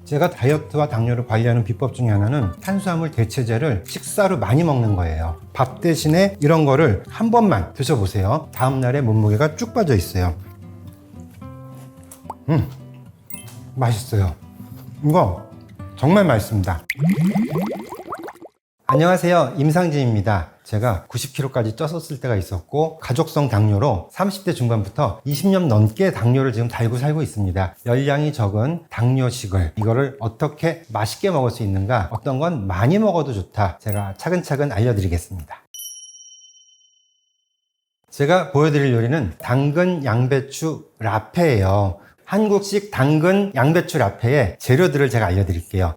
제가 다이어트와 당뇨를 관리하는 비법 중에 하나는 탄수화물 대체제를 식사로 많이 먹는 거예요. 밥 대신에 이런 거를 한 번만 드셔보세요. 다음날에 몸무게가 쭉 빠져 있어요. 맛있어요. 이거 정말 맛있습니다. 안녕하세요, 임상진입니다. 제가 90kg까지 쪘었을 때가 있었고 가족성 당뇨로 30대 중반부터 20년 넘게 당뇨를 지금 달고 살고 있습니다. 열량이 적은 당뇨식을 이거를 어떻게 맛있게 먹을 수 있는가, 어떤 건 많이 먹어도 좋다, 제가 차근차근 알려드리겠습니다. 제가 보여드릴 요리는 당근 양배추 라페예요. 한국식 당근 양배추 라페의 재료들을 제가 알려드릴게요.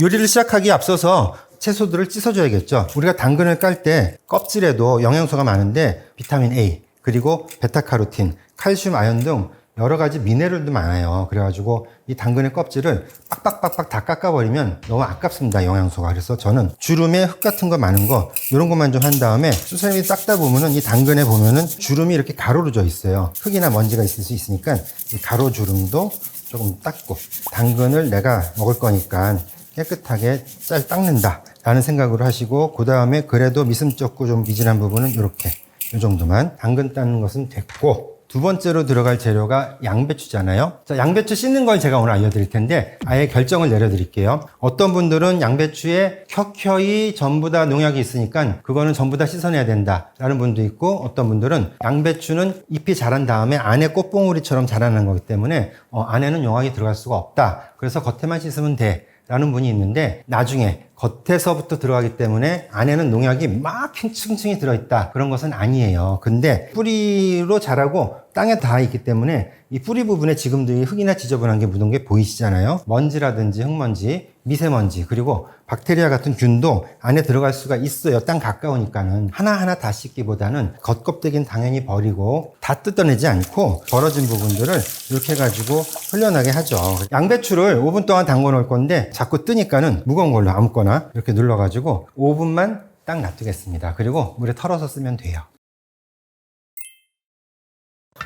요리를 시작하기에 앞서서 채소들을 씻어줘야겠죠. 우리가 당근을 깔 때 껍질에도 영양소가 많은데 비타민 A, 그리고 베타카로틴, 칼슘, 아연 등 여러 가지 미네랄도 많아요. 그래가지고 이 당근의 껍질을 빡빡빡빡 다 깎아버리면 너무 아깝습니다, 영양소가. 그래서 저는 주름에 흙 같은 거 많은 거 이런 것만 좀 한 다음에 수세미 닦다 보면은 이 당근에 보면은 주름이 이렇게 가로로 져 있어요. 흙이나 먼지가 있을 수 있으니까 이 가로 주름도 조금 닦고, 당근을 내가 먹을 거니까 깨끗하게 잘 닦는다 라는 생각으로 하시고, 그 다음에 그래도 미슴쩍고 좀 미진한 부분은 이렇게 이 정도만. 당근 닦는 것은 됐고, 두 번째로 들어갈 재료가 양배추잖아요. 자, 양배추 씻는 걸 제가 오늘 알려드릴 텐데 아예 결정을 내려드릴게요. 어떤 분들은 양배추에 켜켜이 전부 다 농약이 있으니까 그거는 전부 다 씻어내야 된다 라는 분도 있고, 어떤 분들은 양배추는 잎이 자란 다음에 안에 꽃봉오리처럼 자라는 거기 때문에 안에는 농약이 들어갈 수가 없다, 그래서 겉에만 씻으면 돼 라는 분이 있는데, 나중에 겉에서부터 들어가기 때문에 안에는 농약이 막 층층이 들어있다, 그런 것은 아니에요. 근데 뿌리로 자라고 땅에 닿아 있기 때문에 이 뿌리 부분에 지금도 이 흙이나 지저분한 게 묻은 게 보이시잖아요. 먼지라든지 흙먼지, 미세먼지, 그리고 박테리아 같은 균도 안에 들어갈 수가 있어요. 땅 가까우니까는. 하나하나 다 씻기보다는 겉껍데기는 당연히 버리고 다 뜯어내지 않고 벌어진 부분들을 이렇게 해가지고 흘려나게 하죠. 양배추를 5분 동안 담궈 놓을 건데 자꾸 뜨니까는 무거운 걸로 아무거나 이렇게 눌러가지고 5분만 딱 놔두겠습니다. 그리고 물에 털어서 쓰면 돼요.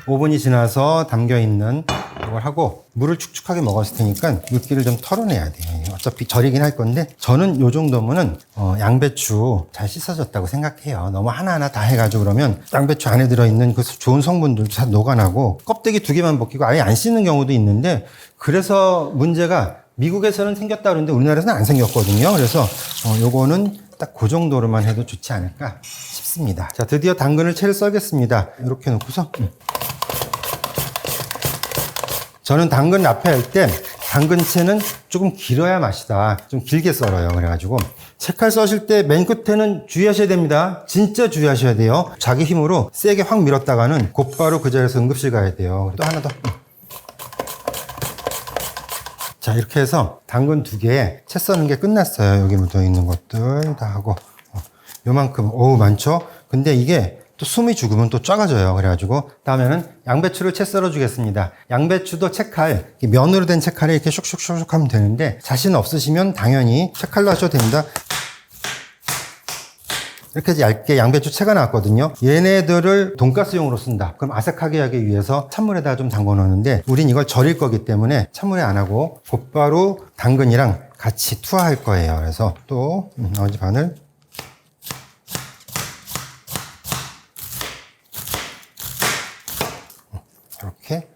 5분이 지나서 담겨있는 이걸 하고 물을 축축하게 먹었을 테니까 물기를 좀 털어내야 돼요. 어차피 절이긴 할 건데, 저는 요 정도면은 양배추 잘 씻어졌다고 생각해요. 너무 하나하나 다 해가지고 그러면 양배추 안에 들어있는 그 좋은 성분들도 다 녹아나고 껍데기 2개만 벗기고 아예 안 씻는 경우도 있는데, 그래서 문제가 미국에서는 생겼다 그러는데 우리나라에서는 안 생겼거든요. 그래서 요거는 딱 그 정도로만 해도 좋지 않을까 싶습니다. 자, 드디어 당근을 채를 썰겠습니다. 이렇게 놓고서 저는 당근 라페 할 때 당근채는 조금 길어야 맛이다. 좀 길게 썰어요. 그래가지고 채칼 써실 때 맨 끝에는 주의하셔야 됩니다. 진짜 주의하셔야 돼요. 자기 힘으로 세게 확 밀었다가는 곧바로 그 자리에서 응급실 가야 돼요. 또 하나 더. 자, 이렇게 해서 당근 2개에 채 써는 게 끝났어요. 여기 묻어있는 것들 다 하고 요만큼. 어우, 많죠? 근데 이게 또 숨이 죽으면 또 작아져요. 그래가지고 다음에는 양배추를 채 썰어 주겠습니다. 양배추도 채칼, 면으로 된 채칼에 이렇게 슉슉슉슉 하면 되는데, 자신 없으시면 당연히 채칼로 하셔도 됩니다. 이렇게 얇게 양배추 채가 나왔거든요. 얘네들을 돈가스용으로 쓴다. 그럼 아삭하게 하기 위해서 찬물에다가 좀 담궈 놓는데, 우린 이걸 절일 거기 때문에 찬물에 안 하고 곧바로 당근이랑 같이 투하할 거예요. 그래서 또 나머지 반을 이렇게.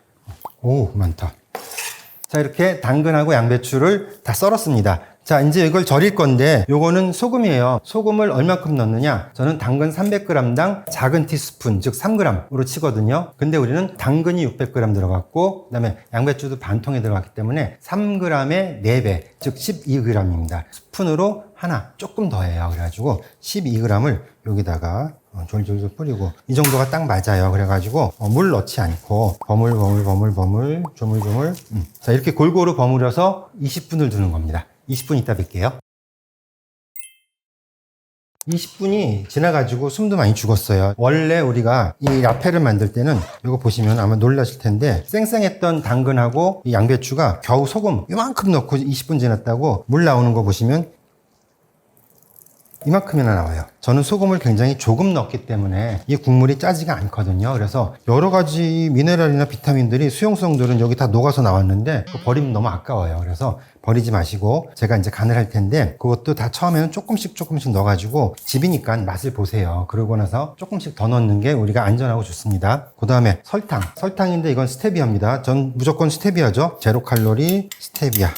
오, 많다. 자, 이렇게 당근하고 양배추를 다 썰었습니다. 자, 이제 이걸 절일 건데 요거는 소금이에요. 소금을 얼마큼 넣느냐? 저는 당근 300g당 작은 티스푼, 즉 3g으로 치거든요. 근데 우리는 당근이 600g 들어갔고 그다음에 양배추도 반 통에 들어갔기 때문에 3g의 4배, 즉 12g입니다. 스푼으로 하나 조금 더해요. 그래가지고 12g을 여기다가 졸졸졸 뿌리고, 이 정도가 딱 맞아요. 그래가지고 물 넣지 않고 버물 조물조물. 자, 이렇게 골고루 버무려서 20분을 두는 겁니다. 20분 있다 뵐게요. 20분이 지나가지고 숨도 많이 죽었어요. 원래 우리가 이 라페를 만들 때는 이거 보시면 아마 놀라실 텐데, 쌩쌩했던 당근하고 이 양배추가 겨우 소금 이만큼 넣고 20분 지났다고 물 나오는 거 보시면 이만큼이나 나와요. 저는 소금을 굉장히 조금 넣기 때문에 이 국물이 짜지가 않거든요. 그래서 여러 가지 미네랄이나 비타민들이 수용성들은 여기 다 녹아서 나왔는데 버리면 너무 아까워요. 그래서 버리지 마시고 제가 이제 간을 할 텐데 그것도 다 처음에는 조금씩 넣어가지고 집이니까 맛을 보세요. 그러고 나서 조금씩 더 넣는 게 우리가 안전하고 좋습니다. 그 다음에 설탕인데 이건 스테비아입니다. 전 무조건 스테비아죠. 제로 칼로리 스테비아.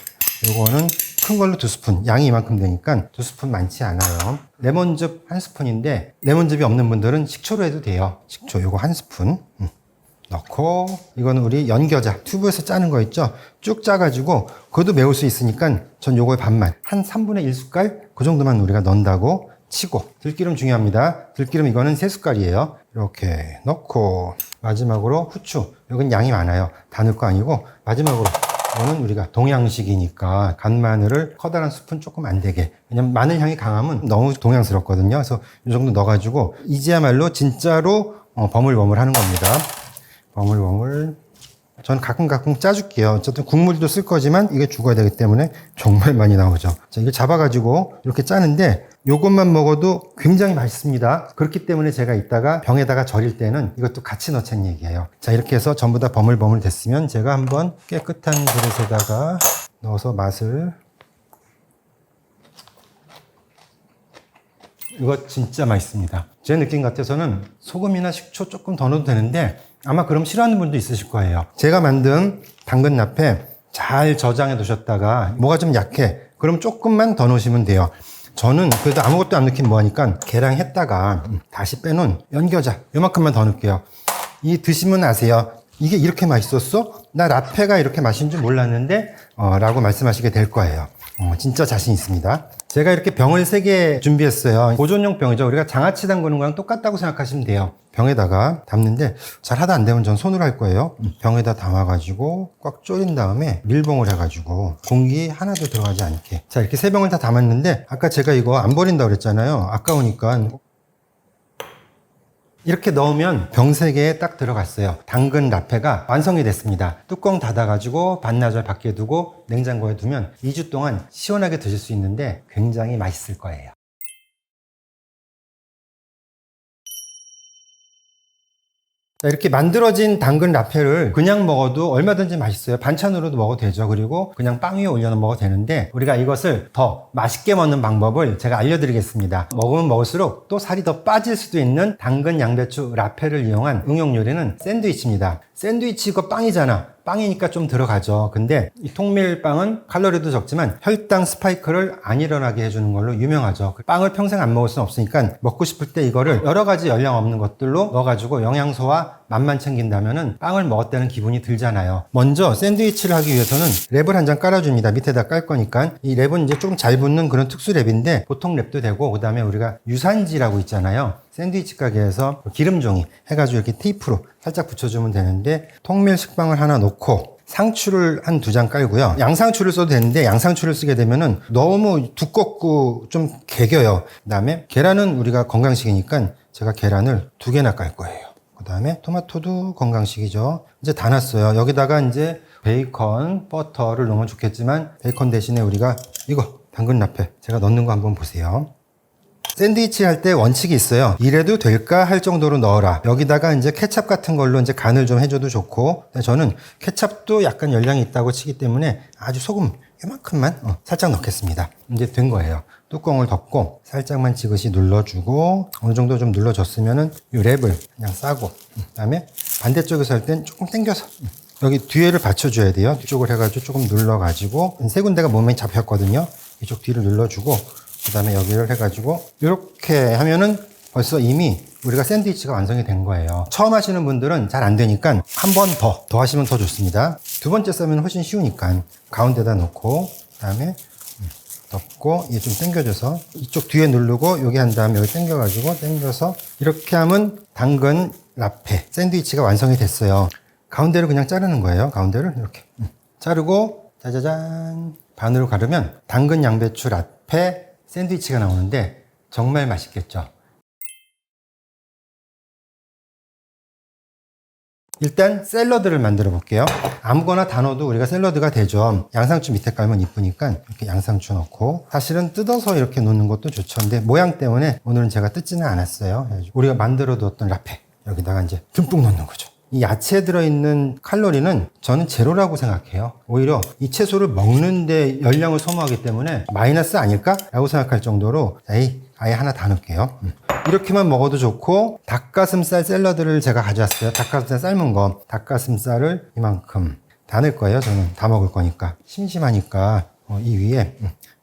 요거는 큰 걸로 2스푼, 양이 이만큼 되니까 2스푼 많지 않아요. 레몬즙 1스푼인데 레몬즙이 없는 분들은 식초로 해도 돼요. 식초 요거 1스푼 넣고, 이거는 우리 연겨자 튜브에서 짜는 거 있죠? 쭉 짜가지고 그것도 매울 수 있으니까 전 요거의 반만, 한 3분의 1숟갈 그 정도만 우리가 넣는다고 치고, 들기름 중요합니다. 들기름 이거는 3숟갈이에요. 이렇게 넣고, 마지막으로 후추. 이건 양이 많아요. 다 넣을 거 아니고 마지막으로, 이거는 우리가 동양식이니까 간마늘을 커다란 스푼 조금 안 되게, 왜냐면 마늘 향이 강하면 너무 동양스럽거든요. 그래서 이 정도 넣어가지고 이제야말로 진짜로 버물버물 하는 겁니다. 버물버물. 전 가끔 짜줄게요. 어쨌든 국물도 쓸 거지만 이게 죽어야 되기 때문에 정말 많이 나오죠. 자, 이걸 잡아가지고 이렇게 짜는데 요것만 먹어도 굉장히 맛있습니다. 그렇기 때문에 제가 이따가 병에다가 절일 때는 이것도 같이 넣자는 얘기예요. 자, 이렇게 해서 전부 다 버물버물 됐으면 제가 한번 깨끗한 그릇에다가 넣어서 맛을, 이거 진짜 맛있습니다. 제 느낌 같아서는 소금이나 식초 조금 더 넣어도 되는데 아마 그럼 싫어하는 분도 있으실 거예요. 제가 만든 당근 라페 잘 저장해 두셨다가 뭐가 좀 약해, 그럼 조금만 더 넣으시면 돼요. 저는 그래도 아무것도 안 넣긴 뭐하니까 계량했다가 다시 빼놓은 연겨자 요만큼만 더 넣을게요. 이 드시면 아세요. 이게 이렇게 맛있었어? 나 라페가 이렇게 맛있는 줄 몰랐는데 라고 말씀하시게 될 거예요. 진짜 자신 있습니다. 제가 이렇게 병을 3개 준비했어요. 보존용 병이죠. 우리가 장아찌 담그는 거랑 똑같다고 생각하시면 돼요. 병에다가 담는데 잘 하다 안 되면 전 손으로 할 거예요. 병에다 담아가지고 꽉 졸인 다음에 밀봉을 해가지고 공기 하나도 들어가지 않게. 자, 이렇게 3병을 다 담았는데 아까 제가 이거 안 버린다고 그랬잖아요. 아까우니까. 이렇게 넣으면 병 3개에 딱 들어갔어요. 당근 라페가 완성이 됐습니다. 뚜껑 닫아가지고 반나절 밖에 두고 냉장고에 두면 2주 동안 시원하게 드실 수 있는데 굉장히 맛있을 거예요. 자, 이렇게 만들어진 당근 라페를 그냥 먹어도 얼마든지 맛있어요. 반찬으로도 먹어도 되죠. 그리고 그냥 빵 위에 올려 먹어도 되는데 우리가 이것을 더 맛있게 먹는 방법을 제가 알려드리겠습니다. 먹으면 먹을수록 또 살이 더 빠질 수도 있는 당근 양배추 라페를 이용한 응용 요리는 샌드위치입니다. 샌드위치 이거 빵이잖아. 빵이니까 좀 들어가죠. 근데 이 통밀빵은 칼로리도 적지만 혈당 스파이크를 안 일어나게 해주는 걸로 유명하죠. 빵을 평생 안 먹을 수는 없으니까 먹고 싶을 때 이거를 여러 가지 열량 없는 것들로 넣어가지고 영양소와 맛만 챙긴다면은 빵을 먹었다는 기분이 들잖아요. 먼저 샌드위치를 하기 위해서는 랩을 한 장 깔아줍니다. 밑에다 깔 거니까. 이 랩은 이제 조금 잘 붙는 그런 특수 랩인데 보통 랩도 되고, 그 다음에 우리가 유산지라고 있잖아요. 샌드위치 가게에서 기름종이 해가지고 이렇게 테이프로 살짝 붙여주면 되는데, 통밀 식빵을 하나 놓고 상추를 한 2장 깔고요. 양상추를 써도 되는데 양상추를 쓰게 되면은 너무 두껍고 좀 개겨요. 그 다음에 계란은 우리가 건강식이니까 제가 계란을 2개나 깔 거예요. 그 다음에 토마토도 건강식이죠. 이제 다 놨어요. 여기다가 이제 베이컨, 버터를 넣으면 좋겠지만 베이컨 대신에 우리가 이거 당근 라페 제가 넣는 거 한번 보세요. 샌드위치 할 때 원칙이 있어요. 이래도 될까 할 정도로 넣어라. 여기다가 이제 케찹 같은 걸로 이제 간을 좀 해줘도 좋고, 저는 케찹도 약간 열량이 있다고 치기 때문에 아주 소금 이만큼만 살짝 넣겠습니다. 이제 된 거예요. 뚜껑을 덮고 살짝만 지그시 눌러주고, 어느 정도 좀 눌러줬으면은 이 랩을 그냥 싸고, 그다음에 반대쪽에서 할 땐 조금 당겨서 여기 뒤에를 받쳐줘야 돼요. 뒤쪽을 해가지고 조금 눌러가지고, 3군데가 몸에 잡혔거든요. 이쪽 뒤를 눌러주고, 그 다음에 여기를 해가지고 이렇게 하면은 벌써 이미 우리가 샌드위치가 완성이 된 거예요. 처음 하시는 분들은 잘 안 되니까 한 번 더 하시면 더 좋습니다. 2번째 싸면 훨씬 쉬우니까 가운데다 놓고, 그 다음에 덮고, 얘 좀 당겨줘서 이쪽 뒤에 누르고 여기 한 다음에 여기 당겨가지고 당겨서 이렇게 하면 당근 라페 샌드위치가 완성이 됐어요. 가운데를 그냥 자르는 거예요. 가운데를 이렇게 자르고, 짜자잔, 반으로 가르면 당근 양배추 라페 샌드위치가 나오는데 정말 맛있겠죠. 일단 샐러드를 만들어 볼게요. 아무거나 다 넣어도 우리가 샐러드가 되죠. 양상추 밑에 깔면 이쁘니까 이렇게 양상추 넣고, 사실은 뜯어서 이렇게 놓는 것도 좋죠. 근데 모양 때문에 오늘은 제가 뜯지는 않았어요. 우리가 만들어 두었던 라페 여기다가 이제 듬뿍 넣는 거죠. 이 야채에 들어있는 칼로리는 저는 제로라고 생각해요. 오히려 이 채소를 먹는데 열량을 소모하기 때문에 마이너스 아닐까? 라고 생각할 정도로 아예 하나 다 넣을게요. 이렇게만 먹어도 좋고, 닭가슴살 샐러드를 제가 가져왔어요. 닭가슴살 삶은 거. 닭가슴살을 이만큼 다 넣을 거예요. 저는 다 먹을 거니까. 심심하니까 이 위에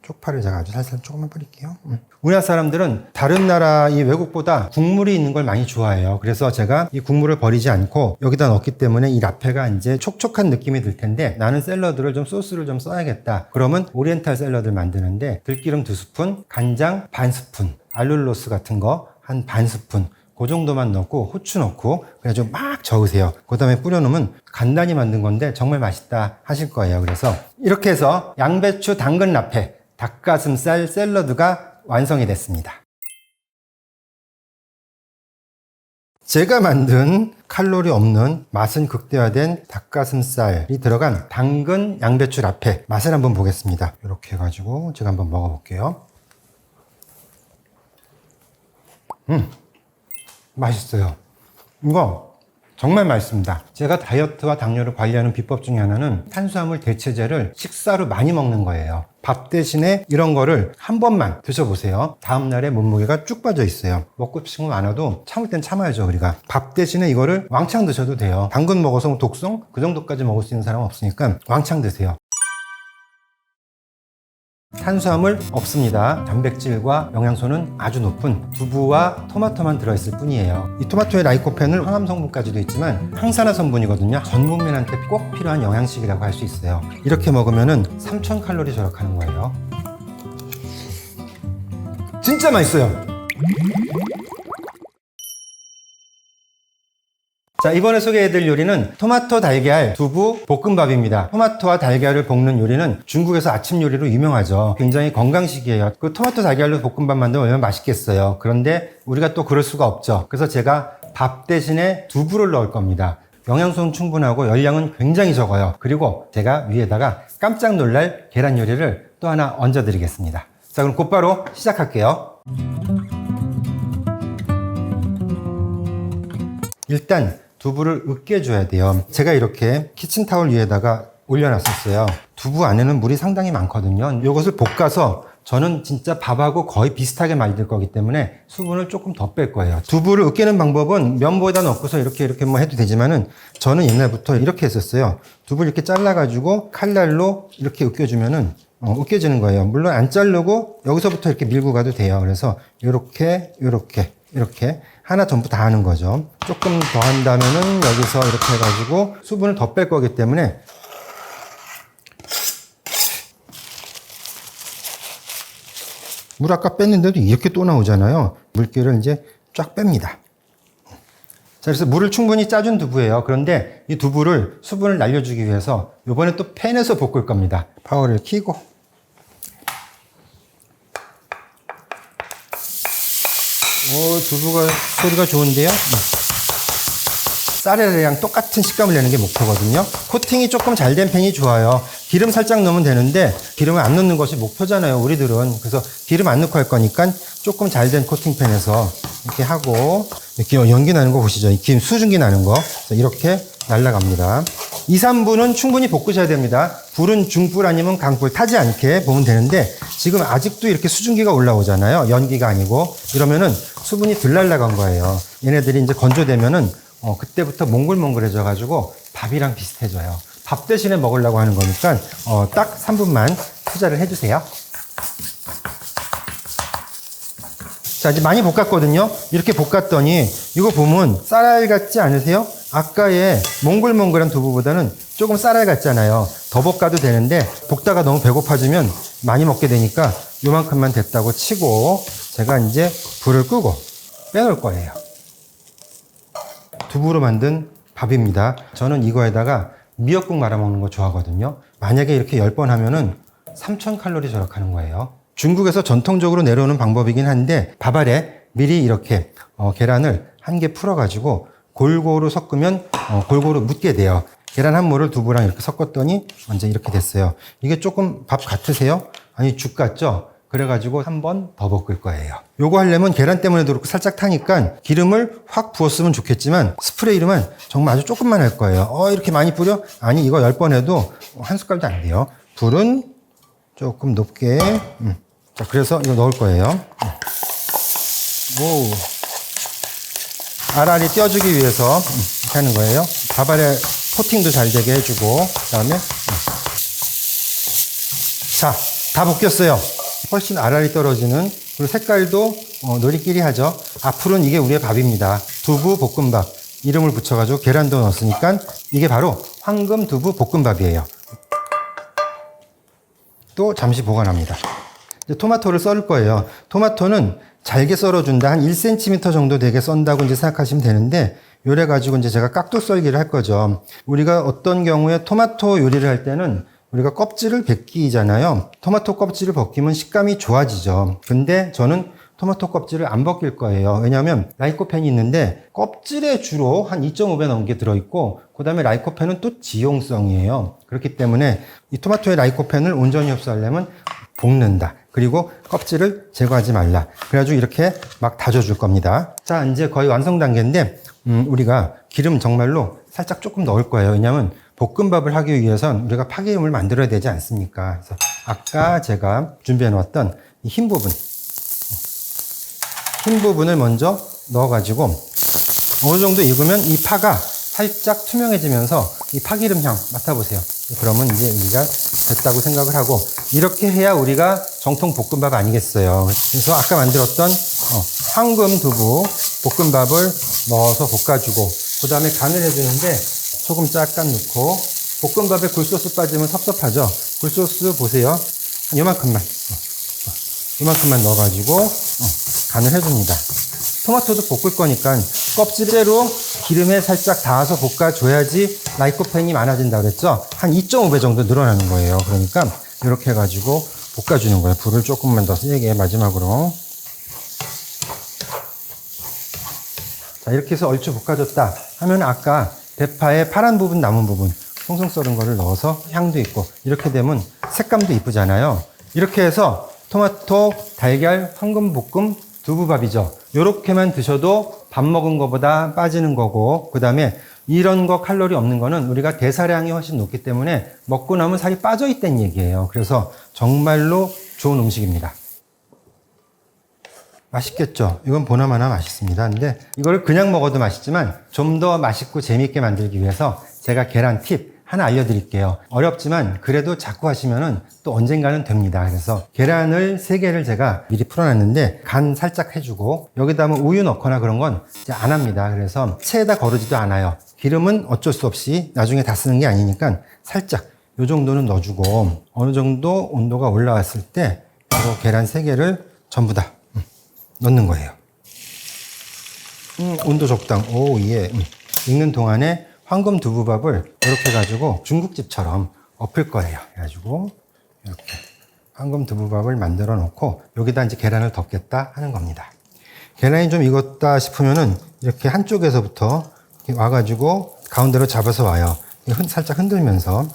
쪽파를 제가 아주 살살 조금만 뿌릴게요. 우리나라 사람들은 다른 나라 이 외국보다 국물이 있는 걸 많이 좋아해요. 그래서 제가 이 국물을 버리지 않고 여기다 넣기 때문에 이 라페가 이제 촉촉한 느낌이 들 텐데, 나는 샐러드를 좀 소스를 좀 써야겠다. 그러면 오리엔탈 샐러드를 만드는데 들기름 2스푼, 간장 반 스푼, 알룰로스 같은 거 한 반 스푼, 그 정도만 넣고 후추 넣고 그래가지고 막 저으세요. 그 다음에 뿌려놓으면 간단히 만든 건데 정말 맛있다 하실 거예요. 그래서 이렇게 해서 양배추 당근 라페 닭가슴살 샐러드가 완성이 됐습니다. 제가 만든 칼로리 없는 맛은 극대화된 닭가슴살이 들어간 당근 양배추 라페 맛을 한번 보겠습니다. 이렇게 해가지고 제가 한번 먹어볼게요. 맛있어요. 이거 정말 맛있습니다. 제가 다이어트와 당뇨를 관리하는 비법 중에 하나는 탄수화물 대체제를 식사로 많이 먹는 거예요. 밥 대신에 이런 거를 한 번만 드셔보세요. 다음날에 몸무게가 쭉 빠져 있어요. 먹고 싶은 거 많아도 참을 땐 참아야죠, 우리가. 밥 대신에 이거를 왕창 드셔도 돼요. 당근 먹어서 독성? 그 정도까지 먹을 수 있는 사람은 없으니까 왕창 드세요. 탄수화물 없습니다. 단백질과 영양소는 아주 높은 두부와 토마토만 들어있을 뿐이에요. 이 토마토의 라이코펜은 항암 성분까지도 있지만 항산화 성분이거든요. 전 국민한테 꼭 필요한 영양식이라고 할 수 있어요. 이렇게 먹으면 3000칼로리 절약하는 거예요. 진짜 맛있어요. 자, 이번에 소개해드릴 요리는 토마토 달걀 두부 볶음밥입니다. 토마토와 달걀을 볶는 요리는 중국에서 아침 요리로 유명하죠. 굉장히 건강식이에요. 그 토마토 달걀로 볶음밥 만들면 얼마나 맛있겠어요. 그런데 우리가 또 그럴 수가 없죠. 그래서 제가 밥 대신에 두부를 넣을 겁니다. 영양소는 충분하고 열량은 굉장히 적어요. 그리고 제가 위에다가 깜짝 놀랄 계란 요리를 또 하나 얹어드리겠습니다. 자, 그럼 곧바로 시작할게요. 일단 두부를 으깨줘야 돼요. 제가 이렇게 키친타올 위에다가 올려놨었어요. 두부 안에는 물이 상당히 많거든요. 이것을 볶아서 저는 진짜 밥하고 거의 비슷하게 만들 거기 때문에 수분을 조금 더 뺄 거예요. 두부를 으깨는 방법은 면보에다 넣고서 이렇게 뭐 해도 되지만은 저는 옛날부터 이렇게 했었어요. 두부를 이렇게 잘라가지고 칼날로 이렇게 으깨주면은 으깨지는 거예요. 물론 안 자르고 여기서부터 이렇게 밀고 가도 돼요. 그래서 이렇게 하나 전부 다 하는 거죠. 조금 더 한다면은 여기서 이렇게 해가지고 수분을 더 뺄 거기 때문에 물 아까 뺐는데도 이렇게 또 나오잖아요. 물기를 이제 쫙 뺍니다. 자, 그래서 물을 충분히 짜준 두부예요. 그런데 이 두부를 수분을 날려주기 위해서 이번에 또 팬에서 볶을 겁니다. 파워를 켜고 두부가 소리가 좋은데요. 쌀이랑 똑같은 식감을 내는 게 목표거든요. 코팅이 조금 잘 된 팬이 좋아요. 기름 살짝 넣으면 되는데 기름을 안 넣는 것이 목표잖아요, 우리들은. 그래서 기름 안 넣고 할 거니까 조금 잘 된 코팅팬에서 이렇게 하고, 이렇게 연기 나는 거 보시죠. 이 기름 수증기 나는 거. 이렇게 날라갑니다. 2, 3분은 충분히 볶으셔야 됩니다. 불은 중불 아니면 강불 타지 않게 보면 되는데, 지금 아직도 이렇게 수증기가 올라오잖아요. 연기가 아니고. 이러면은 수분이 덜 날라간 거예요. 얘네들이 이제 건조되면은 그때부터 몽글몽글해져 가지고 밥이랑 비슷해져요. 밥 대신에 먹으려고 하는 거니까 딱 3분만 투자를 해주세요. 자, 이제 많이 볶았거든요. 이렇게 볶았더니 이거 보면 쌀알 같지 않으세요? 아까의 몽글몽글한 두부보다는 조금 쌀알 같잖아요. 더 볶아도 되는데 볶다가 너무 배고파지면 많이 먹게 되니까 요만큼만 됐다고 치고 제가 이제 불을 끄고 빼놓을 거예요. 두부로 만든 밥입니다. 저는 이거에다가 미역국 말아 먹는 거 좋아하거든요. 만약에 이렇게 10번 하면은 3000칼로리 절약하는 거예요. 중국에서 전통적으로 내려오는 방법이긴 한데 밥 아래 미리 이렇게 계란을 한 개 풀어가지고 골고루 섞으면 골고루 묻게 돼요. 계란 한 모를 두부랑 이렇게 섞었더니 완전 이렇게 됐어요. 이게 조금 밥 같으세요? 아니 죽 같죠? 그래가지고 한 번 더 볶을 거예요. 요거 하려면 계란 때문에도 그렇고 살짝 타니까 기름을 확 부었으면 좋겠지만 스프레이로만 정말 아주 조금만 할 거예요. 이렇게 많이 뿌려? 아니 이거 10번 해도 한 숟갈도 안 돼요. 불은 조금 높게. 자, 그래서 이거 넣을 거예요. 오. 알알이 띄어주기 위해서 이렇게 하는 거예요. 밥알에 코팅도 잘 되게 해주고, 그 다음에. 자, 다 볶였어요. 훨씬 알알이 떨어지는, 그리고 색깔도 노리끼리 하죠. 앞으로는 이게 우리의 밥입니다. 두부 볶음밥. 이름을 붙여가지고 계란도 넣었으니까 이게 바로 황금 두부 볶음밥이에요. 또 잠시 보관합니다. 이제 토마토를 썰을 거예요. 토마토는 잘게 썰어준다. 한 1cm 정도 되게 썬다고 이제 생각하시면 되는데, 요래 가지고 이제 제가 깍둑 썰기를 할 거죠. 우리가 어떤 경우에 토마토 요리를 할 때는 우리가 껍질을 벗기잖아요. 토마토 껍질을 벗기면 식감이 좋아지죠. 근데 저는 토마토 껍질을 안 벗길 거예요. 왜냐하면 라이코펜이 있는데 껍질에 주로 한 2.5배 넘게 들어있고, 그 다음에 라이코펜은 또 지용성이에요. 그렇기 때문에 이 토마토의 라이코펜을 온전히 흡수하려면 볶는다. 그리고 껍질을 제거하지 말라. 그래가지고 이렇게 막 다져줄 겁니다. 자, 이제 거의 완성 단계인데 우리가 기름 정말로 살짝 조금 넣을 거예요. 왜냐하면 볶음밥을 하기 위해선 우리가 파기름을 만들어야 되지 않습니까? 그래서 아까 제가 준비해 놓았던 이 흰 부분을 먼저 넣어가지고 어느 정도 익으면 이 파가 살짝 투명해지면서 이 파기름 향 맡아보세요. 그러면 이제 우리가 됐다고 생각을 하고, 이렇게 해야 우리가 정통 볶음밥 아니겠어요. 그래서 아까 만들었던 황금 두부 볶음밥을 넣어서 볶아주고, 그 다음에 간을 해주는데 소금 잠깐 넣고, 볶음밥에 굴소스 빠지면 섭섭하죠. 굴소스 보세요. 요만큼만 넣어가지고 간을 해줍니다. 토마토도 볶을 거니까 껍질대로 기름에 살짝 닿아서 볶아줘야지 라이코펜이 많아진다 그랬죠? 한 2.5배 정도 늘어나는 거예요. 그러니까 이렇게 해가지고 볶아주는 거예요. 불을 조금만 더 세게 마지막으로. 자, 이렇게 해서 얼추 볶아줬다 하면 아까 대파의 파란 부분 남은 부분 송송 썰은 거를 넣어서 향도 있고, 이렇게 되면 색감도 이쁘잖아요. 이렇게 해서 토마토 달걀 황금볶음 두부밥이죠. 요렇게만 드셔도 밥 먹은 거보다 빠지는 거고, 그 다음에 이런 거 칼로리 없는 거는 우리가 대사량이 훨씬 높기 때문에 먹고 나면 살이 빠져 있다는 얘기예요. 그래서 정말로 좋은 음식입니다. 맛있겠죠? 이건 보나마나 맛있습니다. 근데 이걸 그냥 먹어도 맛있지만 좀 더 맛있고 재미있게 만들기 위해서 제가 계란 팁 하나 알려드릴게요. 어렵지만 그래도 자꾸 하시면은 또 언젠가는 됩니다. 그래서 계란을 3개를 제가 미리 풀어놨는데 간 살짝 해주고, 여기다 뭐 우유 넣거나 그런 건 이제 안 합니다. 그래서 체에다 거르지도 않아요. 기름은 어쩔 수 없이 나중에 다 쓰는 게 아니니까 살짝 요 정도는 넣어주고, 어느 정도 온도가 올라왔을 때 이 계란 3개를 전부 다 넣는 거예요. 온도 적당. 오, 예. 익는 동안에 황금 두부밥을 이렇게 해가지고 중국집처럼 엎을 거예요. 그래가지고 이렇게 황금 두부밥을 만들어 놓고 여기다 이제 계란을 덮겠다 하는 겁니다. 계란이 좀 익었다 싶으면은 이렇게 한쪽에서부터 이렇게 와가지고 가운데로 잡아서 와요. 살짝 흔들면서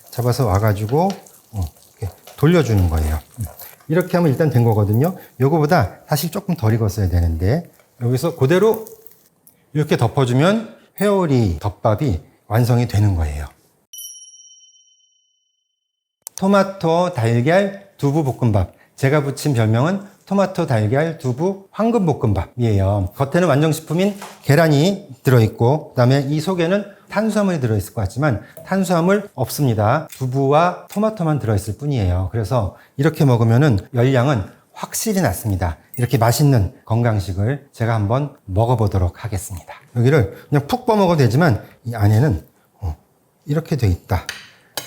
잡아서 와가지고 이렇게 돌려주는 거예요. 이렇게 하면 일단 된 거거든요. 요거보다 사실 조금 덜 익었어야 되는데, 여기서 그대로 이렇게 덮어주면 회오리 덮밥이 완성이 되는 거예요. 토마토 달걀 두부 볶음밥. 제가 붙인 별명은 토마토 달걀 두부 황금 볶음밥이에요. 겉에는 완성식품인 계란이 들어있고, 그 다음에 이 속에는 탄수화물이 들어있을 것 같지만 탄수화물 없습니다. 두부와 토마토만 들어있을 뿐이에요. 그래서 이렇게 먹으면은 열량은 확실히 낮습니다. 이렇게 맛있는 건강식을 제가 한번 먹어보도록 하겠습니다. 여기를 그냥 푹 퍼먹어도 되지만 이 안에는 이렇게 돼 있다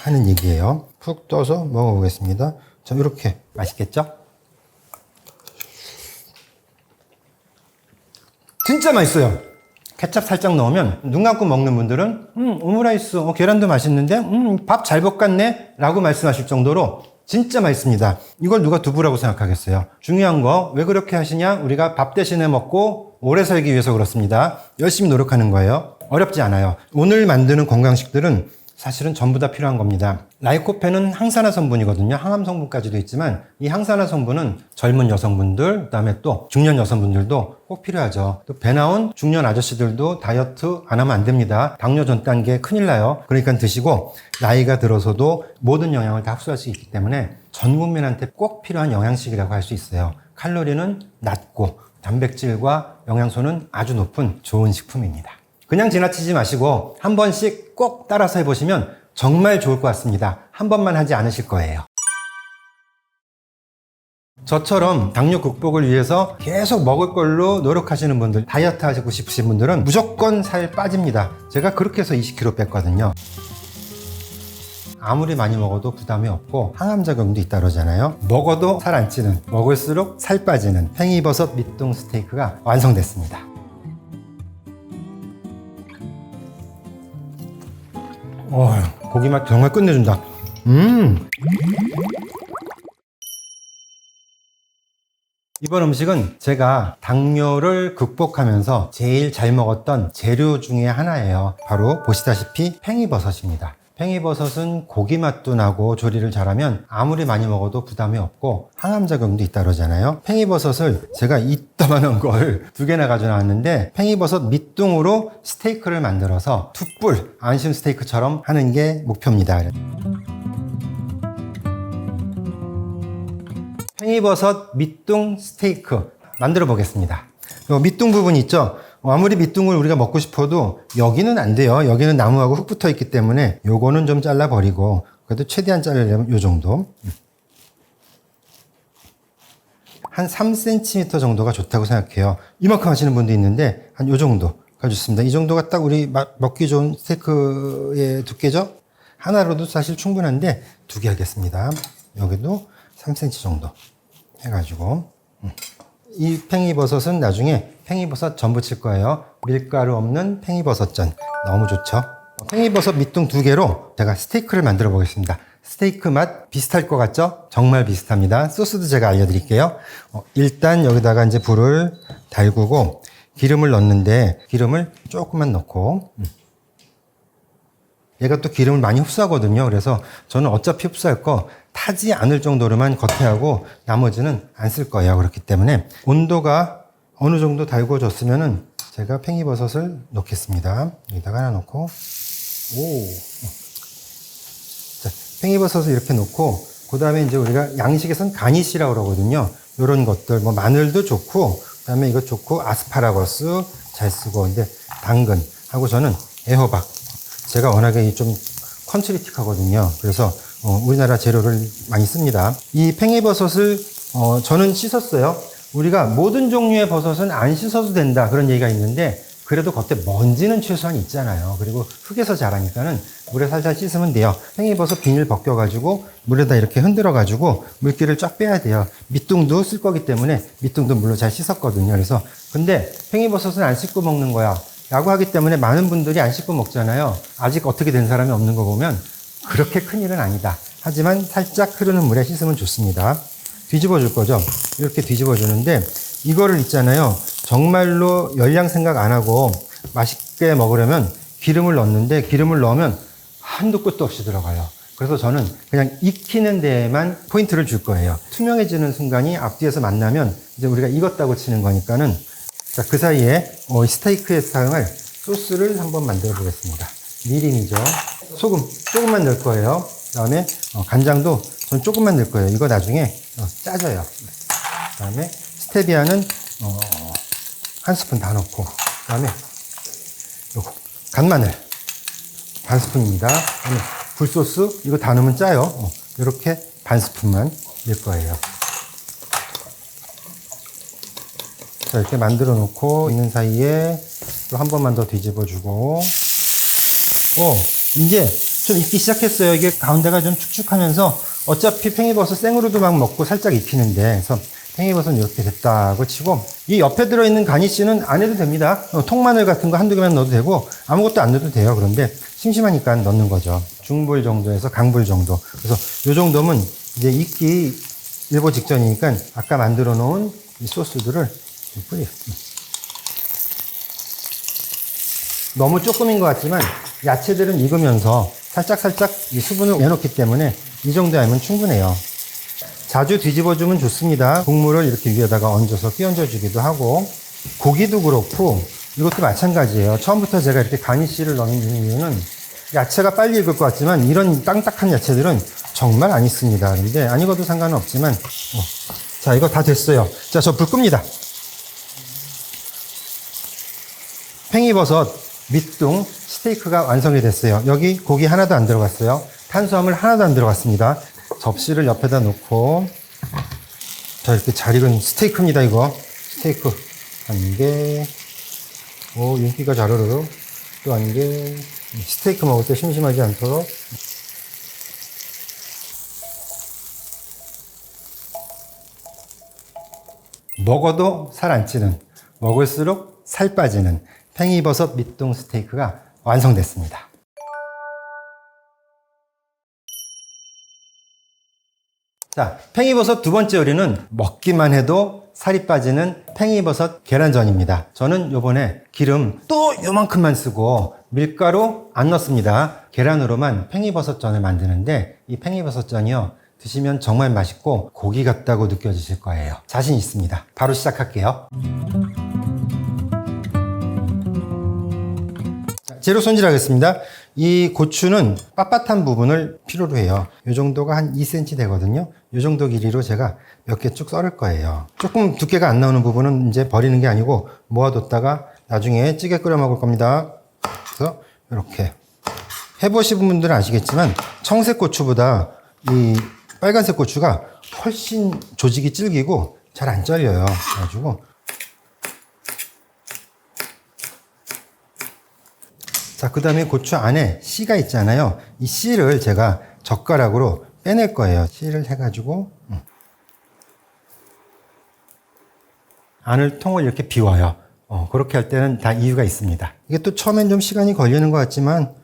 하는 얘기예요. 푹 떠서 먹어보겠습니다. 자, 이렇게 맛있겠죠? 진짜 맛있어요. 케첩 살짝 넣으면 눈 감고 먹는 분들은 오므라이스 계란도 맛있는데 밥 잘 볶았네 라고 말씀하실 정도로 진짜 맛있습니다. 이걸 누가 두부라고 생각하겠어요? 중요한 거 왜 그렇게 하시냐? 우리가 밥 대신에 먹고 오래 살기 위해서 그렇습니다. 열심히 노력하는 거예요. 어렵지 않아요. 오늘 만드는 건강식들은 사실은 전부 다 필요한 겁니다. 라이코펜은 항산화 성분이거든요. 항암 성분까지도 있지만 이 항산화 성분은 젊은 여성분들, 그다음에 또 중년 여성분들도 꼭 필요하죠. 또 배 나온 중년 아저씨들도 다이어트 안 하면 안 됩니다. 당뇨 전 단계 큰일 나요. 그러니까 드시고 나이가 들어서도 모든 영양을 다 흡수할 수 있기 때문에 전 국민한테 꼭 필요한 영양식이라고 할 수 있어요. 칼로리는 낮고 단백질과 영양소는 아주 높은 좋은 식품입니다. 그냥 지나치지 마시고 한 번씩 꼭 따라서 해보시면 정말 좋을 것 같습니다. 한 번만 하지 않으실 거예요. 저처럼 당뇨 극복을 위해서 계속 먹을 걸로 노력하시는 분들, 다이어트 하시고 싶으신 분들은 무조건 살 빠집니다. 제가 그렇게 해서 20kg 뺐거든요. 아무리 많이 먹어도 부담이 없고 항암작용도 있다 그러잖아요. 먹어도 살 안 찌는, 먹을수록 살 빠지는 팽이버섯 밑둥 스테이크가 완성됐습니다. 고기 맛 정말 끝내준다. 이번 음식은 제가 당뇨를 극복하면서 제일 잘 먹었던 재료 중에 하나예요. 바로 보시다시피 팽이버섯입니다. 팽이버섯은 고기 맛도 나고 조리를 잘하면 아무리 많이 먹어도 부담이 없고 항암작용도 있다 그러잖아요. 팽이버섯을 제가 이따만한 걸 2개나 가져나왔는데 팽이버섯 밑둥으로 스테이크를 만들어서 툭불 안심 스테이크처럼 하는 게 목표입니다. 팽이버섯 밑둥 스테이크 만들어 보겠습니다. 밑둥 부분 있죠? 아무리 밑둥을 우리가 먹고 싶어도 여기는 안 돼요. 여기는 나무하고 흙 붙어 있기 때문에 요거는 좀 잘라 버리고 그래도 최대한 자르려면 요 정도. 한 3cm 정도가 좋다고 생각해요. 이만큼 하시는 분도 있는데 한 요 정도가 좋습니다. 이 정도가 딱 우리 먹기 좋은 스테이크의 두께죠? 하나로도 사실 충분한데 2개 하겠습니다. 여기도 3cm 정도 해가지고 이 팽이버섯은 나중에 팽이버섯 전 부칠 거예요. 밀가루 없는 팽이버섯전 너무 좋죠. 팽이버섯 밑둥 2개로 제가 스테이크를 만들어 보겠습니다. 스테이크 맛 비슷할 것 같죠? 정말 비슷합니다. 소스도 제가 알려드릴게요. 일단 여기다가 이제 불을 달구고 기름을 넣는데 기름을 조금만 넣고 얘가 또 기름을 많이 흡수하거든요. 그래서 저는 어차피 흡수할 거 타지 않을 정도로만 겉에 하고 나머지는 안 쓸 거예요. 그렇기 때문에 온도가 어느 정도 달궈졌으면은 제가 팽이버섯을 넣겠습니다. 여기다가 하나 넣고 자, 팽이버섯을 이렇게 넣고 그 다음에 이제 우리가 양식에선 가니쉬라고 그러거든요. 이런 것들 뭐 마늘도 좋고 그 다음에 이거 좋고 아스파라거스 잘 쓰고 근데 당근하고 저는 애호박 제가 워낙에 좀 컨트리틱하거든요. 그래서 우리나라 재료를 많이 씁니다. 이 팽이버섯을 저는 씻었어요. 우리가 모든 종류의 버섯은 안 씻어도 된다 그런 얘기가 있는데 그래도 겉에 먼지는 최소한 있잖아요. 그리고 흙에서 자라니까는 물에 살살 씻으면 돼요. 팽이버섯 비닐 벗겨가지고 물에다 이렇게 흔들어가지고 물기를 쫙 빼야 돼요. 밑둥도 쓸 거기 때문에 밑둥도 물로 잘 씻었거든요. 그래서 근데 팽이버섯은 안 씻고 먹는 거야 라고 하기 때문에 많은 분들이 안 씻고 먹잖아요. 아직 어떻게 된 사람이 없는 거 보면 그렇게 큰일은 아니다. 하지만 살짝 흐르는 물에 씻으면 좋습니다. 뒤집어 줄 거죠. 이렇게 뒤집어 주는데 이거를 있잖아요. 정말로 열량 생각 안 하고 맛있게 먹으려면 기름을 넣는데 기름을 넣으면 한도 끝도 없이 들어가요. 그래서 저는 그냥 익히는 데에만 포인트를 줄 거예요. 투명해지는 순간이 앞뒤에서 만나면 이제 우리가 익었다고 치는 거니까는 자, 그 사이에 스테이크에 사용할 소스를 한번 만들어 보겠습니다. 미림이죠. 소금 조금만 넣을 거예요. 그 다음에 간장도 전 조금만 넣을 거예요. 이거 나중에 짜져요. 그 다음에 스테비아는 한 스푼 다 넣고 그 다음에 요거 간마늘 반 스푼입니다. 그다음에 굴소스 이거 다 넣으면 짜요. 이렇게 반 스푼만 넣을 거예요. 자, 이렇게 만들어 놓고 있는 사이에 또 한 번만 더 뒤집어 주고 이제 좀 익기 시작했어요. 이게 가운데가 좀 축축하면서 어차피 팽이버섯 생으로도 막 먹고 살짝 익히는데 그래서 팽이버섯은 이렇게 됐다고 치고 이 옆에 들어있는 가니쉬는 안 해도 됩니다. 통마늘 같은 거 한두 개만 넣어도 되고 아무것도 안 넣어도 돼요. 그런데 심심하니까 넣는 거죠. 중불 정도에서 강불 정도. 그래서 이 정도면 이제 익기 일보 직전이니까 아까 만들어 놓은 이 소스들을 뿌려. 너무 조금인 것 같지만 야채들은 익으면서 살짝살짝 이 수분을 내놓기 때문에 이 정도 하면 충분해요. 자주 뒤집어주면 좋습니다. 국물을 이렇게 위에다가 얹어서 끼얹어 주기도 하고, 고기도 그렇고 이것도 마찬가지예요. 처음부터 제가 이렇게 가니쉬를 넣는 이유는 야채가 빨리 익을 것 같지만 이런 딱딱한 야채들은 정말 안 익습니다. 근데 안 익어도 상관은 없지만 자, 이거 다 됐어요. 자, 저 불 끕니다. 팽이버섯 밑둥 스테이크가 완성이 됐어요. 여기 고기 하나도 안 들어갔어요. 탄수화물 하나도 안 들어갔습니다. 접시를 옆에다 놓고, 자, 이렇게 잘 익은 스테이크입니다. 이거 스테이크 한 개. 오, 윤기가 잘 흐르르. 또 한 개. 스테이크 먹을 때 심심하지 않도록. 먹어도 살 안 찌는, 먹을수록 살 빠지는 팽이버섯 밑둥 스테이크가 완성됐습니다. 자, 팽이버섯 두 번째 요리는 먹기만 해도 살이 빠지는 팽이버섯 계란전입니다. 저는 요번에 기름 또 요만큼만 쓰고 밀가루 안 넣습니다. 계란으로만 팽이버섯전을 만드는데, 이 팽이버섯전이요, 드시면 정말 맛있고 고기 같다고 느껴지실 거예요. 자신 있습니다. 바로 시작할게요. 자, 재료 손질하겠습니다. 이 고추는 빳빳한 부분을 필요로 해요. 이 정도가 한 2cm 되거든요. 이 정도 길이로 제가 몇 개 쭉 썰을 거예요. 조금 두께가 안 나오는 부분은 이제 버리는 게 아니고 모아뒀다가 나중에 찌개 끓여 먹을 겁니다. 그래서 이렇게 해보신 분들은 아시겠지만 청색 고추보다 이 빨간색 고추가 훨씬 조직이 질기고 잘 안 잘려요. 그래가지고 자, 그 다음에 고추 안에 씨가 있잖아요. 이 씨를 제가 젓가락으로 빼낼 거예요. 씨를 해가지고 안을 통을 이렇게 비워요. 그렇게 할 때는 다 이유가 있습니다. 이게 또 처음엔 좀 시간이 걸리는 것 같지만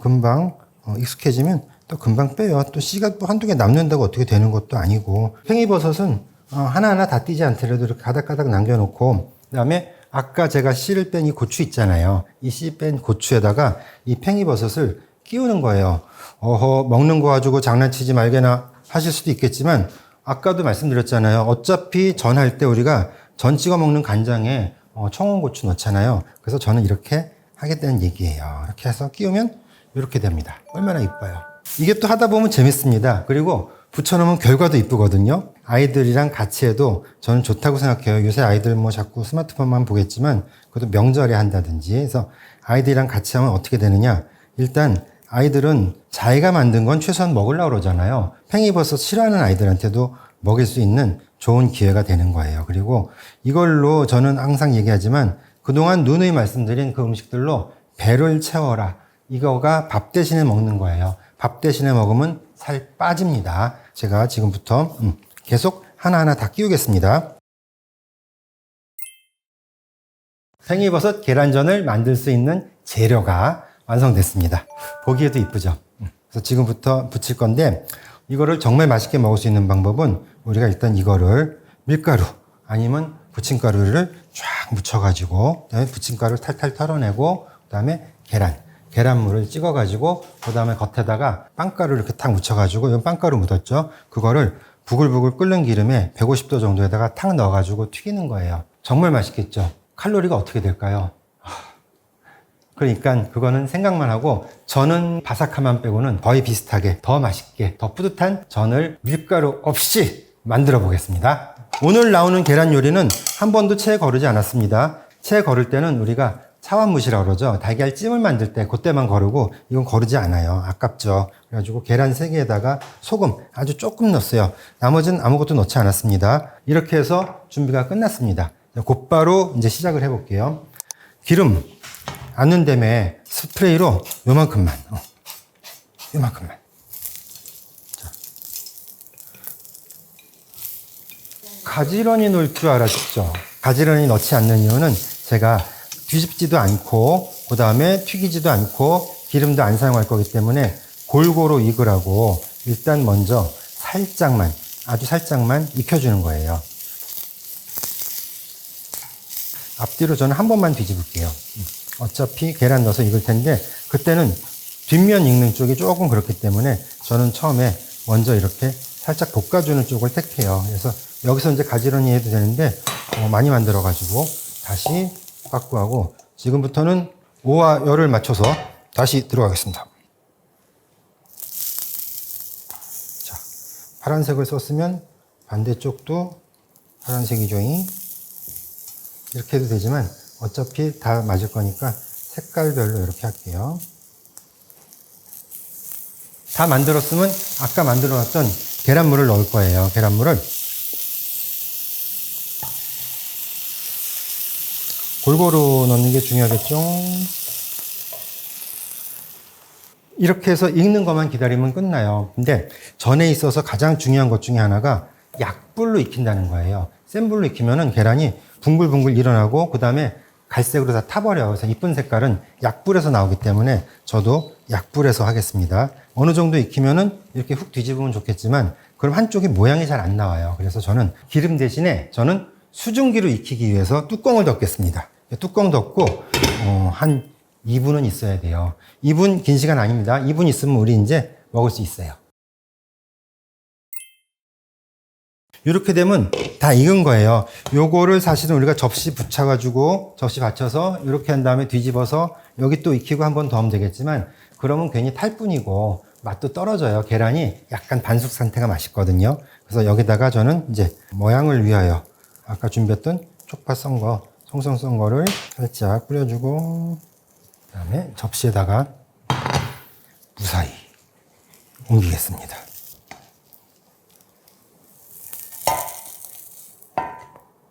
금방 익숙해지면 또 금방 빼요. 또 씨가 또 한두 개 남는다고 어떻게 되는 것도 아니고. 팽이버섯은 하나하나 다 띄지 않더라도 이렇게 가닥가닥 남겨놓고, 그 다음에 아까 제가 씨를 뺀 이 고추 있잖아요. 이 씨 뺀 고추에다가 이 팽이버섯을 끼우는 거예요. 먹는 거 가지고 장난치지 말게나 하실 수도 있겠지만, 아까도 말씀드렸잖아요. 어차피 전 할 때 우리가 전 찍어 먹는 간장에 청원고추 넣잖아요. 그래서 저는 이렇게 하겠다는 얘기예요. 이렇게 해서 끼우면 이렇게 됩니다. 얼마나 이뻐요. 이게 또 하다 보면 재밌습니다. 그리고 붙여놓으면 결과도 이쁘거든요. 아이들이랑 같이 해도 저는 좋다고 생각해요. 요새 아이들 뭐 자꾸 스마트폰만 보겠지만, 그래도 명절에 한다든지 해서 아이들이랑 같이 하면 어떻게 되느냐. 일단 아이들은 자기가 만든 건 최소한 먹으려고 그러잖아요. 팽이버섯 싫어하는 아이들한테도 먹일 수 있는 좋은 기회가 되는 거예요. 그리고 이걸로 저는 항상 얘기하지만, 그동안 누누이 말씀드린 그 음식들로 배를 채워라. 이거가 밥 대신에 먹는 거예요. 밥 대신에 먹으면 살 빠집니다. 제가 지금부터 계속 하나하나 다 끼우겠습니다. 팽이버섯 계란전을 만들 수 있는 재료가 완성됐습니다. 보기에도 이쁘죠? 그래서 지금부터 부칠 건데, 이거를 정말 맛있게 먹을 수 있는 방법은 우리가 일단 이거를 밀가루 아니면 부침가루를 쫙 묻혀가지고, 그다음에 부침가루를 탈탈 털어내고, 그다음에 계란물을 찍어가지고, 그 다음에 겉에다가 빵가루를 이렇게 탁 묻혀가지고, 이건 빵가루 묻었죠? 그거를 부글부글 끓는 기름에 150도 정도에다가 탁 넣어가지고 튀기는 거예요. 정말 맛있겠죠? 칼로리가 어떻게 될까요? 그러니까 그거는 생각만 하고, 저는 바삭함만 빼고는 거의 비슷하게 더 맛있게 더 뿌듯한 전을 밀가루 없이 만들어 보겠습니다. 오늘 나오는 계란 요리는 한 번도 채 거르지 않았습니다. 채 거를 때는 우리가 차완무시라고 그러죠. 달걀찜을 만들 때 그때만 거르고, 이건 거르지 않아요. 아깝죠. 그래가지고 계란 3개에다가 소금 아주 조금 넣었어요. 나머지는 아무것도 넣지 않았습니다. 이렇게 해서 준비가 끝났습니다. 곧바로 이제 시작을 해볼게요. 기름 안는 데에 스프레이로 요만큼만. 자. 가지런히 넣을 줄 알았죠. 가지런히 넣지 않는 이유는 제가 뒤집지도 않고, 그 다음에 튀기지도 않고, 기름도 안 사용할 거기 때문에 골고루 익으라고 일단 먼저 살짝만, 아주 살짝만 익혀주는 거예요. 앞뒤로 저는 한 번만 뒤집을게요. 어차피 계란 넣어서 익을 텐데 그때는 뒷면 익는 쪽이 조금 그렇기 때문에 저는 처음에 먼저 이렇게 살짝 볶아주는 쪽을 택해요. 그래서 여기서 이제 가지런히 해도 되는데 많이 만들어가지고 다시 빠꾸하고 지금부터는 오와 열을 맞춰서 다시 들어가겠습니다. 자, 파란색을 썼으면 반대쪽도 파란색이죠. 이렇게 해도 되지만 어차피 다 맞을 거니까 색깔별로 이렇게 할게요. 다 만들었으면 아까 만들어 놨던 계란물을 넣을 거예요. 계란물을 골고루 넣는 게 중요하겠죠. 이렇게 해서 익는 것만 기다리면 끝나요. 근데 전에 있어서 가장 중요한 것 중에 하나가 약불로 익힌다는 거예요. 센 불로 익히면은 계란이 붕글붕글 일어나고 그 다음에 갈색으로 다 타버려요. 그래서 이쁜 색깔은 약불에서 나오기 때문에 저도 약불에서 하겠습니다. 어느 정도 익히면은 이렇게 훅 뒤집으면 좋겠지만 그럼 한쪽이 모양이 잘 안 나와요. 그래서 저는 기름 대신에 저는 수증기로 익히기 위해서 뚜껑을 덮겠습니다. 뚜껑 덮고 한 2분은 있어야 돼요. 2분 긴 시간 아닙니다. 2분 있으면 우리 이제 먹을 수 있어요. 이렇게 되면 다 익은 거예요. 요거를 사실은 우리가 접시 붙여가지고 접시 받쳐서 이렇게 한 다음에 뒤집어서 여기 또 익히고 한 번 더 하면 되겠지만 그러면 괜히 탈 뿐이고 맛도 떨어져요. 계란이 약간 반숙 상태가 맛있거든요. 그래서 여기다가 저는 이제 모양을 위하여 아까 준비했던 쪽파 썬 거, 송송 썬 거를 살짝 뿌려주고 그다음에 접시에다가 무사히 옮기겠습니다.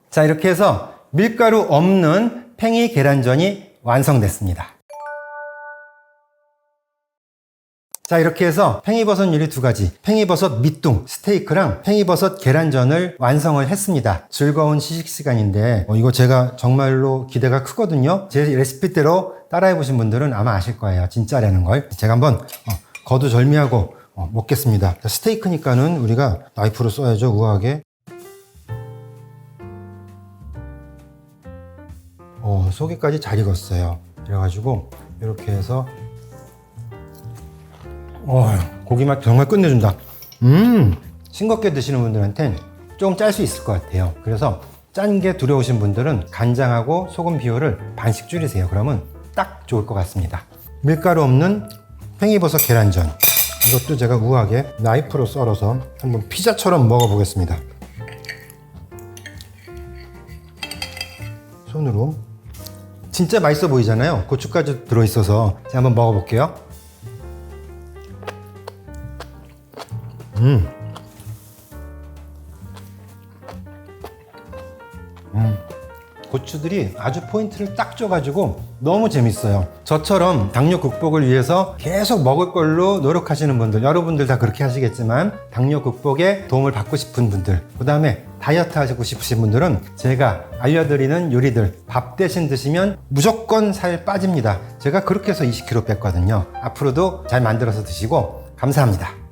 자, 이렇게 해서 밀가루 없는 팽이 계란전이 완성됐습니다. 자, 이렇게 해서 팽이버섯 요리 2가지, 팽이버섯 밑둥 스테이크랑 팽이버섯 계란전을 완성을 했습니다. 즐거운 시식 시간인데 이거 제가 정말로 기대가 크거든요. 제 레시피대로 따라해 보신 분들은 아마 아실 거예요. 진짜라는 걸. 제가 한번 거두절미하고 먹겠습니다. 스테이크니까는 우리가 나이프로 써야죠. 우아하게. 속에까지 잘 익었어요. 그래가지고 이렇게 해서 고기 맛 정말 끝내준다. 싱겁게 드시는 분들한테는 조금 짤 수 있을 것 같아요. 그래서 짠 게 두려우신 분들은 간장하고 소금 비율을 반씩 줄이세요. 그러면 딱 좋을 것 같습니다. 밀가루 없는 팽이버섯 계란전, 이것도 제가 우아하게 나이프로 썰어서 한번 피자처럼 먹어보겠습니다. 손으로. 진짜 맛있어 보이잖아요. 고추까지 들어있어서 제가 한번 먹어볼게요. 고추들이 아주 포인트를 딱 줘가지고 너무 재밌어요. 저처럼 당뇨 극복을 위해서 계속 먹을 걸로 노력하시는 분들, 여러분들 다 그렇게 하시겠지만 당뇨 극복에 도움을 받고 싶은 분들, 그 다음에 다이어트 하시고 싶으신 분들은 제가 알려드리는 요리들 밥 대신 드시면 무조건 살 빠집니다. 제가 그렇게 해서 20kg 뺐거든요. 앞으로도 잘 만들어서 드시고 감사합니다.